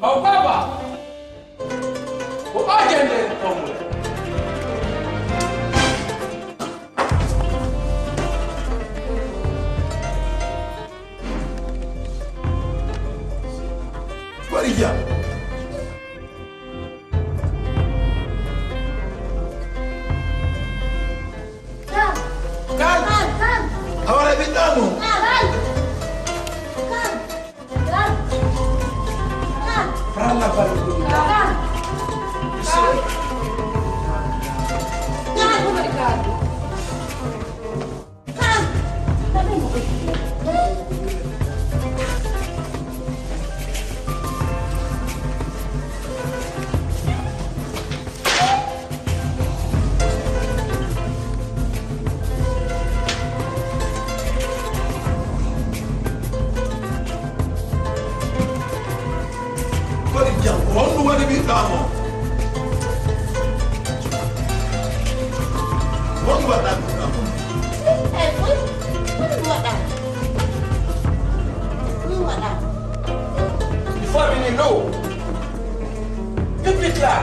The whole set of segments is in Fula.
Oh, Papa! Oh, I can't let it come with. What is that? Ahora evitamos. Fralla para el mundo. Quando o evitamos? Quando vai dar? Before we know, keep it clear.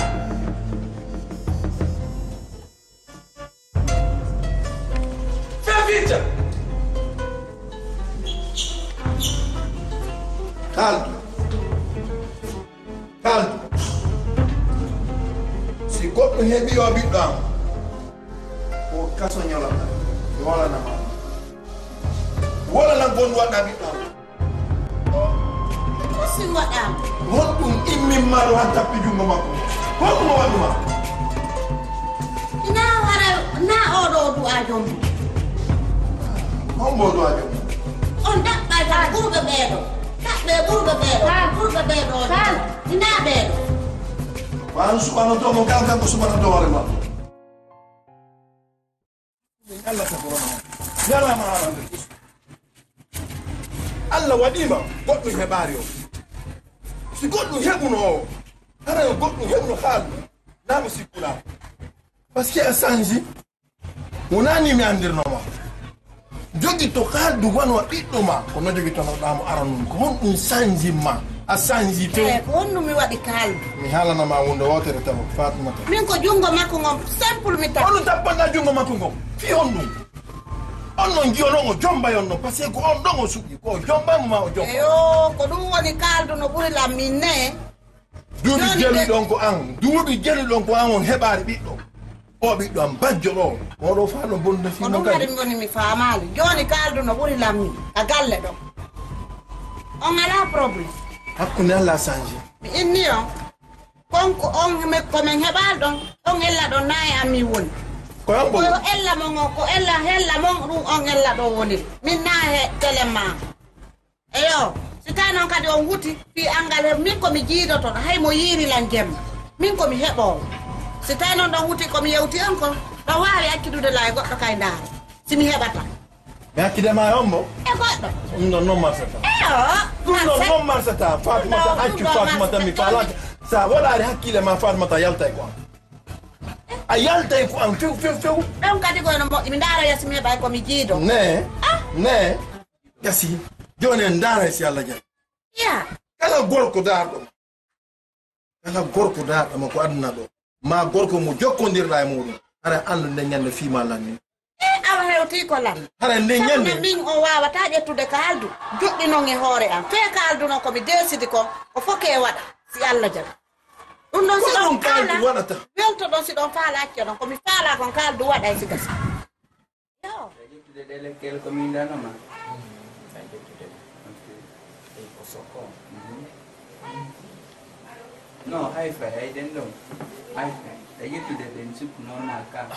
Fevita. Caldo. Caldo. Si goɗɗo heɓi yo ɓiɗɗam o kasoñolata wolanama wolanan gon waɗa ɓiɗɗam si waɗam honɗum immimmaɗo han tappi jungo makko honɗum waɗuma ina wara na oɗo du'ajom hombo du'ajom on ɗaɓɓata ɓurɓe ɓeeɗo ɗaɓɓe ɓurɓe ɓeeɗo ina ɓeeɗo wan suɓanotomo kal kanko suɓanoto hoore ma allah saborona ñalama arande allah waɗima goɗɗo heɓari o si goɗɗo heɓuno o hara yo goɗɗo heɓno haaldu namo sikkulama par ce que a changi wonani mi andirnoma jogi to haaldu wonwa ɓiɗɗo ma kono jogi tonoɗamo aranum ko honɗum changi ma a changi to ko honɗum mi waɗi kaldu mi haalanama wonde wotere taw fatumata min ko jungo makko ngom simple mi taw ono tappanɗa jungo makko ngom fi on ɗum on non jiyono o jomba on no par ce que ko on ɗon o suɓi ko jombamo ma o jomba eyo ko ɗum woni kaldu no ɓuri lam min ne duuɓi jeli ɗon ko an duuɓi jeli ɗon ko an on heɓari ɓiɗɗo o ɓiɗɗo am bajjo ɗo oɗo fa no bonde ko fino ɗum kadi kadi woni mi famali joni kaldu no ɓuri lam min a galle ɗo on ala probléme hakkude allah change mi inni on konko on komin heɓal ɗon on ella ɗon nayi am mi woni ko yan ko ɓogo ella mon o ko ella hella mon ɗum on ella ɗo woni min na he télé ma eyo si tawi noon kadi on wuti fi angal he min komi jiidotoɗo hay mo yiirilan jemma min komi heɓowo si tawi noon ɗon wuti komi yewti on ko ɗon wawi accidude la e goɗɗo kay ndaara simi heɓata mi hakkidema e on bo e goɗɗo ɗum ɗon noon marsata eyo ɗum ɗon noon marsata fatumata accu fatumata mi falaka sa waɗari hakkille ma fatumata yalta e ko an a yalta e ko an few few few ɗon kadi koyno moƴƴi mi ndaara yasi mi heɓay komi jiido ne ne gasi joni en daara si allah jaɓi ya kala gorko darɗoma ko aduna ɗo ma gorko mo jokkodirɗa e muɗum hara andu nde ñande fima lanni awa hewti ko lan hara nde ñande min o wawata ƴettude kaldu juɗɗi noon e hoore am fe kaldu noon komi desidi ko foke waɗa si allah jaɓi ɗum ɗon si ko ɗon ɗum kaldu faala waɗata welto ɗon si ɗon faala acca ɗon komi faala kon kaldu waɗa si gasa yo soko no haifa ay den dong haifa ay yetu de den sup no na ka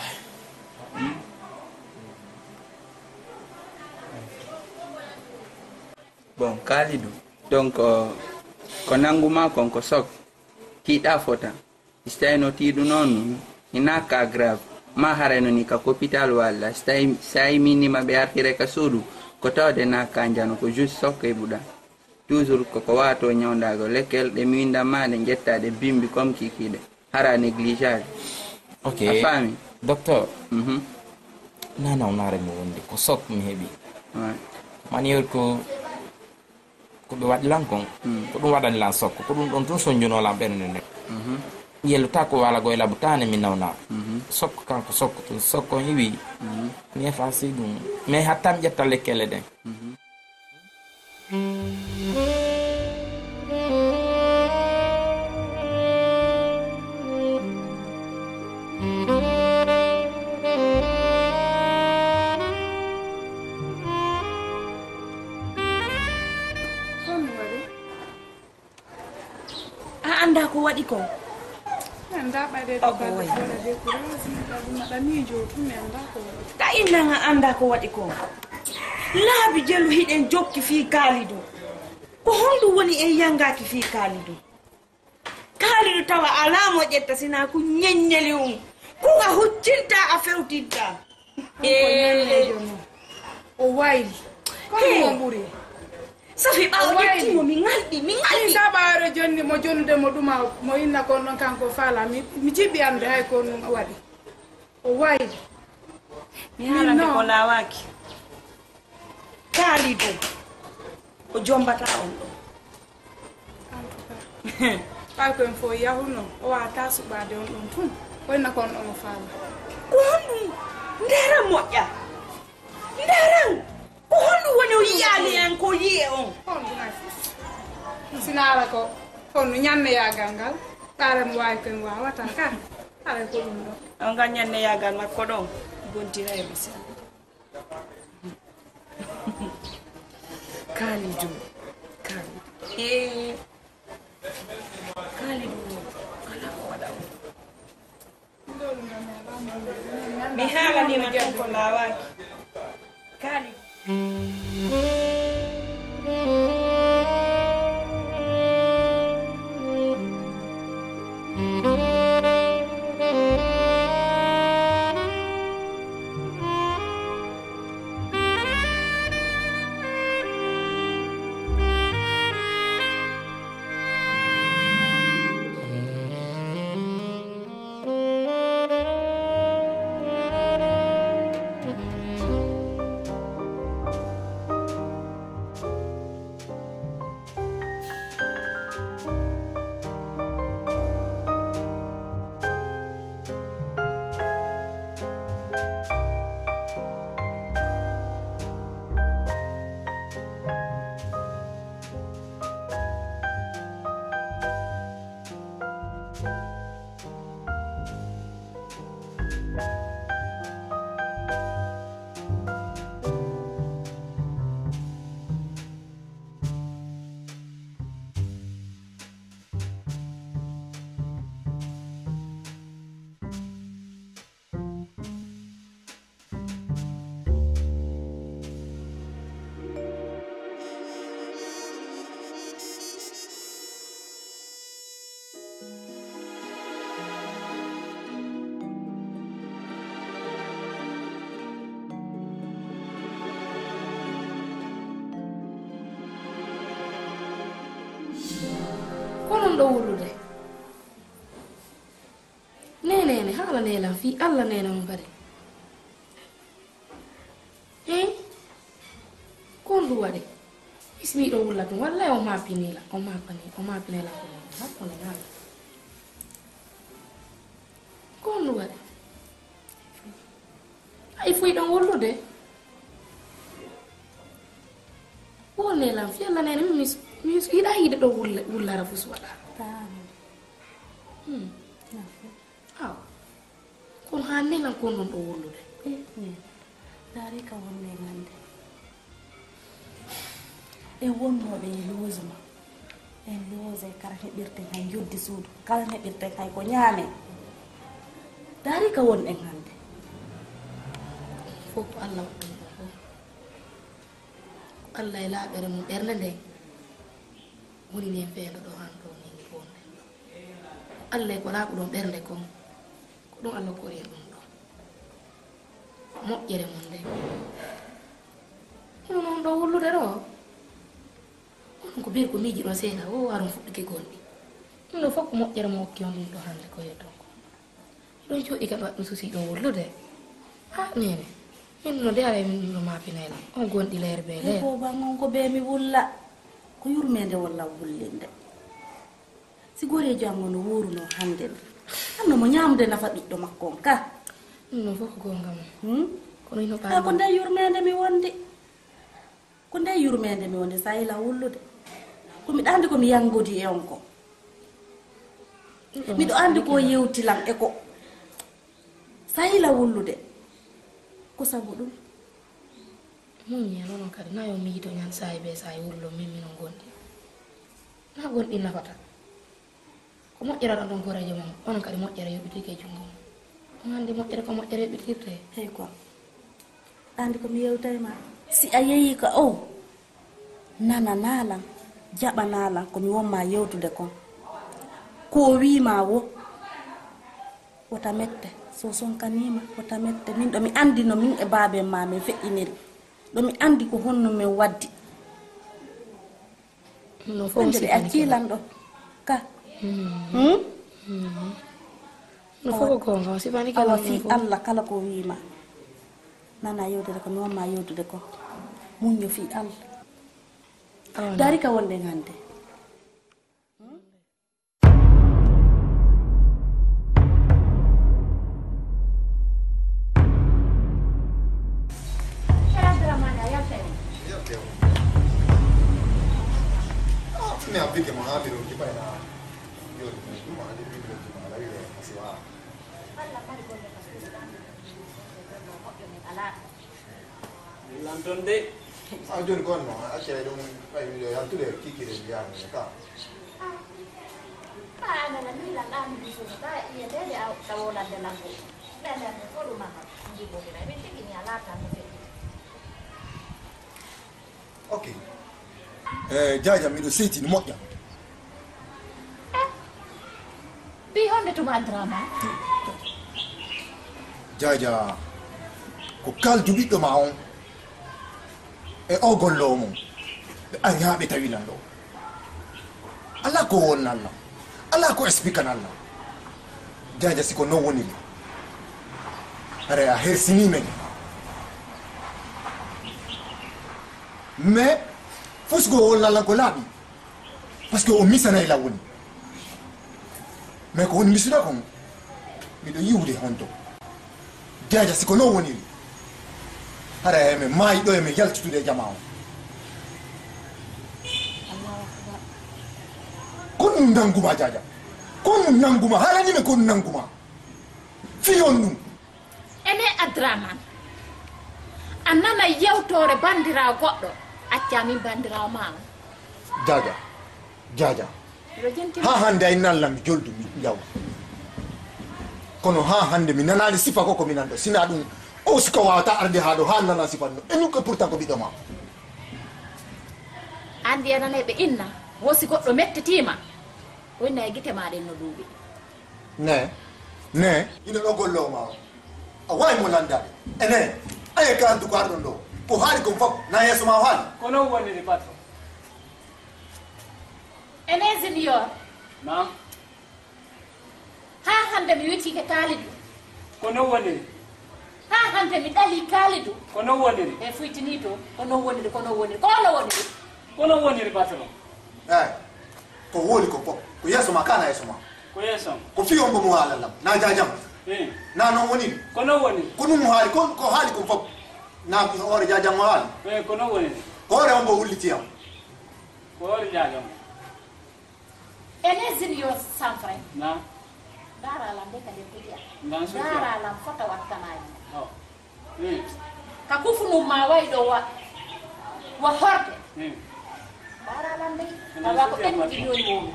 bon kalidu donc ko nanguma kon ko sok tiɗa fota stayno tiɗu noon ina ka grave ma harayno ni ka hôpital walla sayi minima ɓe artire ka suudu ko tawde na kanjano ko juste sokka e ɓuɗa toujours koko wato ñawdago lekkel ɗe mi windama ɗe jettaɗe bimbi comme kikiɗe hara négligeage ok a faami docteur nanawnare mi wondi ko sok mi heeɓi manière ko ɓe waɗi lan kon ko ɗum waɗani lan sokko ko ɗum ɗon tun soñjunolan ɓernde nde yellota ko wala goye labutane mi nawna sokko kanko sokko tun sokko heewi mi effacé ɗum mais hatta mi ƴetta lekkele ɗen anda ko waɗi ko ta innanga anda ko waɗi ko laabi jelu hiɗen jokki fi kaalido ko honɗum woni en yangaki fi kaalido tawa alamo ƴetta sina ko ñeññeli ko a huccinta a fewtinta o wayli ko ɓuri safi ɓawo ƴettimo mi ngalɗi saɓare jonni mo jonnude mo ɗuma mo inna kon ɗon kanko faala mi jiɓɓi ande hay ko ɗum waɗi o wayli mi haalande ko lawaki kaalido o jombata on ɗo ɓay koyen fo yahuno o wawata suɓade on ɗon tun o inna kon ɗon o faala ko honɗum nderan moƴƴa nderan ko honɗum woni o yiyali en ko yiye on honɗumay sina ala ko honno ñanne yagal ngal ɓaara mo wawi koyen wawata ka ala ko ɗum ɗon on ngal ñanne yagal makko ɗon gontira e misi Kalidou ala ko waɗa mi haalanima tan ko lawaki Kalidou konon ɗo wulude nenene haala nelan fi allah nena mo kadi kon ɗum waɗi ismiɗo wulla ɗum wallay o mapinila o mapinela ko hakkone haala kon ɗum waɗi ay fuy ɗon wullude o nelan fi allah nena mi yiɗa yiide ɗo wullara fus waɗa aw kono ha nelan kon ɗon ɗo wullude dari ka wonne ngande e wonnoɓe e losema en loose kala heɓirten hay joddi suudu kala heɓirten hay ko ñaame daari ka won en hannde fof ko allah waɗɗum ɗo fof allah e laaɓere mum ɓernde nden woni nen feendo ɗo han ɗo nin fonde allah e ko laaɓu ɗon ɓernde kon ko ɗum allah kori e ɗum ɗo moƴƴere mum nde hino noon ɗo wullude ɗo onon ko biri ko miiji ɗo seeɗa o aron fuɗɗuki gonɗi ɗum ɗo fof ko moƴƴere mo hokki on ɗum ɗo hannde ko yetton ko ɗon jooɗi kam ɗum susi ɗo wullude ha nene min no de ara min no mapinayla on gonɗi leer be leer ko bangon ko be mi wulla ko yurmede walla wullinde si gore jango no woruno hande anno mo ñamde nafa ɓiɗɗo makko on ka ɗum ɗon fof ko gonga kono ino ɓa ko nde yurmede mi wondi ko nde yurmede mi wondi sa ila wullude komi ɗandi komi yangodi e on ko miɗo andi ko yewtilam e ko sa ila wullude ko sabu ɗum muñe nonon kadi na yo miido ñan sayi be sayi wurlo min minon gonɗi na gonɗi nafata ko moƴƴere ɗon ɗon gorejo mum onon kadi moƴƴere yoɓitike jungo mum on andi moƴƴere ko moƴƴere yoɓitirte hey quoi andi komi yewtayma si a yeeyi ka o nana nalan jaɓa nalan komi wonma yewtude kon ko wima wo wota mette so sonkanima wota mette min ɗo mi andi no min e baabe ma min feƴƴiniri ɗo mi andi ko honno min waddi no fof ɗe accilan ɗo ka no fof ko gonga sifani kala awa fi allah kala ko wima nana yewtude ko mi wonma yewtude ko muñño fi allah dari ka wonɗen hande ne applicchi ma abito che poi la io ma le piccole ma la io si va Lanton de ah giorno con no a c'è un fai video ya tu le chicchi del piano ka ana la mila la mi so ta ia de au tawola de la ko la ko lu ma ndi bo de mi tiki ni ala ta mi ok jaja mi do seti ni moƴƴa bi honde to ma drama jaja ko kaldu ɓiɗɗo ma on e o gollowo mum ɓe ari ha ɓe tawinan ɗo ala ko wonnalla ala ko explicanalla jaja siko non woniri are a hersinimen mais fosgo wonnallan ko laaɓi par ce que o misanayi lawoni mais ko woni misuɗa kon miɗo yiwde honto jaja siko non woniri hara eme maayi ɗo eme yaltitude jama o ko ɗum nanguma jaja ko ɗum nanguma haranime ko ɗum nanguma fiyon ɗum ene adraman a nana yewtore bandirawo goɗɗo accamin bandirawo mama jaja jaja ha hande ay nallami joldu mi yaw kono ha hande mi nanani sifa ko komi nanɗo sina ɗum o siko wawata arde ha ɗo ha nana sifa ɗum enum ko pourtant ko ɓiɗɗo ma andi enaneɓe inna wosi goɗɗo mettitima wonna e guite maɗen no duuɓi ne ino ɗo gollowo ma o a wawi mo landade ene aye kalantu ko arɗon ɗo ko haali kon fof na yeeso ma o haali kono woniri patron ene junior na ha hande mi wetike kaalidu kono woniri ha hande mi ɗali kaalidu kono woniri e fuytini to kono woniri kono woniri kono woniri kono woniri patron eyi ko wooli ko fof ko yeeso ma kana yeeso ma ko yeesom ko fiyon bo mo haalallam na jajam na noon woniri kono woniri ko ɗum mo haali ko haali kon fof na hoore jajam mo haali kono woniri ko hoore on mbo hullitiyam ko hoore jajam ene junior sanfray na daralam de kadi kuƴiya ndan suuɗi daralam fota wattanaji o ka kufunum ma wayi ɗo wa horde Baralan dai. Kaga ko en video mo.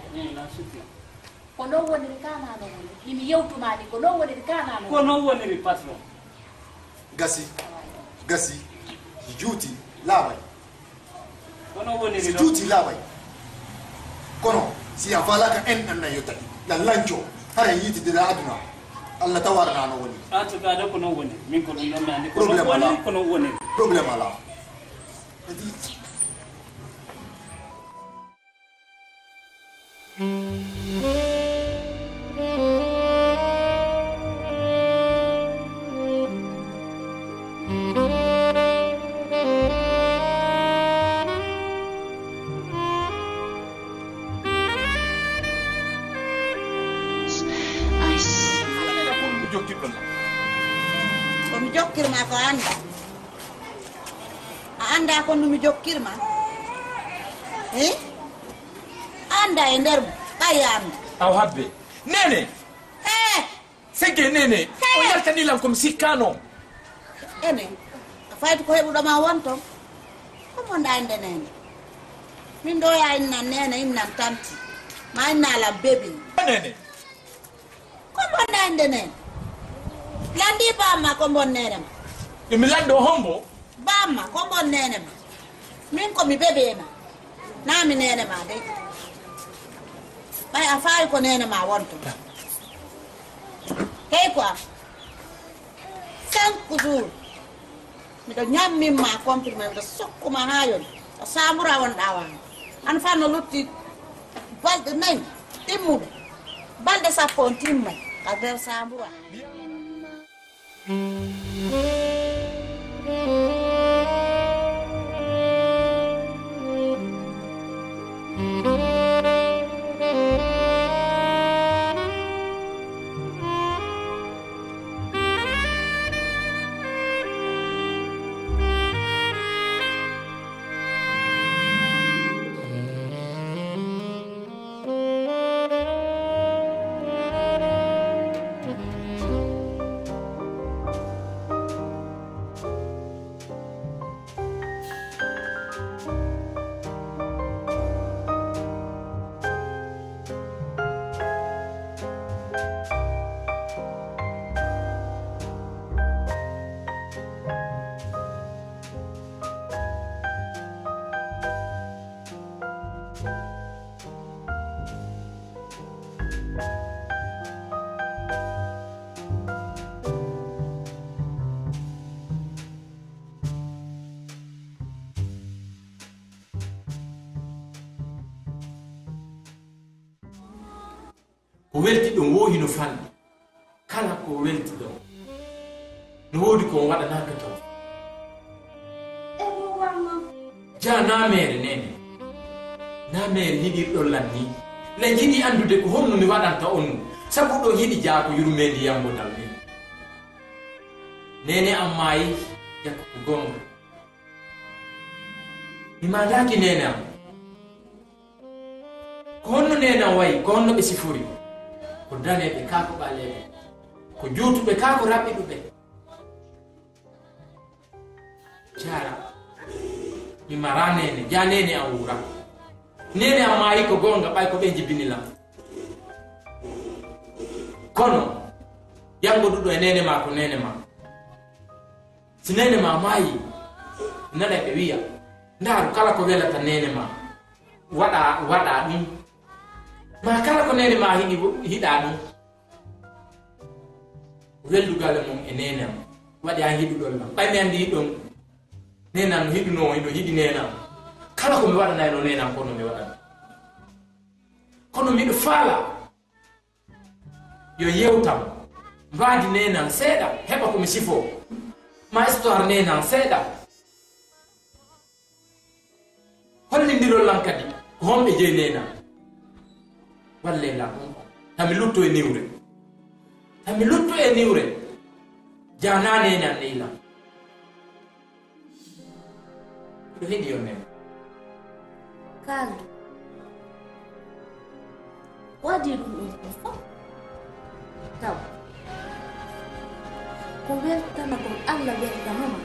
Ko no woni kana no woni. Imi yewtuma ni ko no woni kana no. Ko no woni patron. Gasi. Juuti labai. Ko no woni Si juuti labai. Kono si avalaka en anna yota. La lancho hare yiti de aduna. Allah tawarna no woni. Atu ga da ko no woni. Min ko no nani ko Problem ala. ko no woni. Problem ala. Komi jokkirma ko anda. A anda ko numi jokkirma. Anda e nder kayam. aw habbe nene sege nene o yaltanilam komi sikkano Ene. Faytu ko heɓuɗoma wonto. Komo ndande nene. Min ɗo ya innan nene innan tanti. Ma innala bebi. nene Komo ndande nene. Landi bamma komo nene ma. imi lando hombo Bamma komo nene ma. Min komi bebe ma. Nami nene ma de. Bay a fayi ko nene ma wonto. Kay quoi. 5 jours. Miɗo ñammimma comprimé miɗo sokkuma ha yon o samura wonɗa wan an fa no lutti balɗe 4 timmuɗo balɗe 10 on timmay ka nder samura ko welti ɗum wohi no fanɗi kala ko welti ɗon no woodi ko waɗanaka taw ja namere nene namere hiɗirɗon lanni la jiɗi andude ko honno mi waɗanta on sabu ɗo hiɗi jaako yurmedi yambodal min nene am maayi jakko ko gonga mi mandaki nene am ko honno nene am wayi ko honno ɓe sifori ko daneɓe kako ɓaleɓe ko juutuɓe kako raɓɓiɗuɓe jara mi mara nene ja nene am wura nene am maayi ko gonga ɓay ko ɓe jibinilam kono yangoɗuɗo e nene ma ko nene ma si nene ma maayi nana ɓe wiya ndaaru kala ko welata nene ma waɗa ɗum ma kala ko nene ma hiɗa ɗum weldugal mum e nene am waɗi ha hiɗuɗol lam ɓaymi andi hiɗon nene am no hiɗuno hiɗo hiɗi nene am kala ko mi waɗanayno nene am kono mi waɗan kono miɗo faala yo yewtam mbadi nene am seeɗa heɓa komi sifo ma histoire nene am seeɗa hollidirol lam kadi ko homɓe jeyi nene am walle lam tami lutto e niwre jana nene am neylam ɗo heɗi yo nene kaldu waɗi ɗum ɗum ko fof taw ko weltana kon Allah weltanoma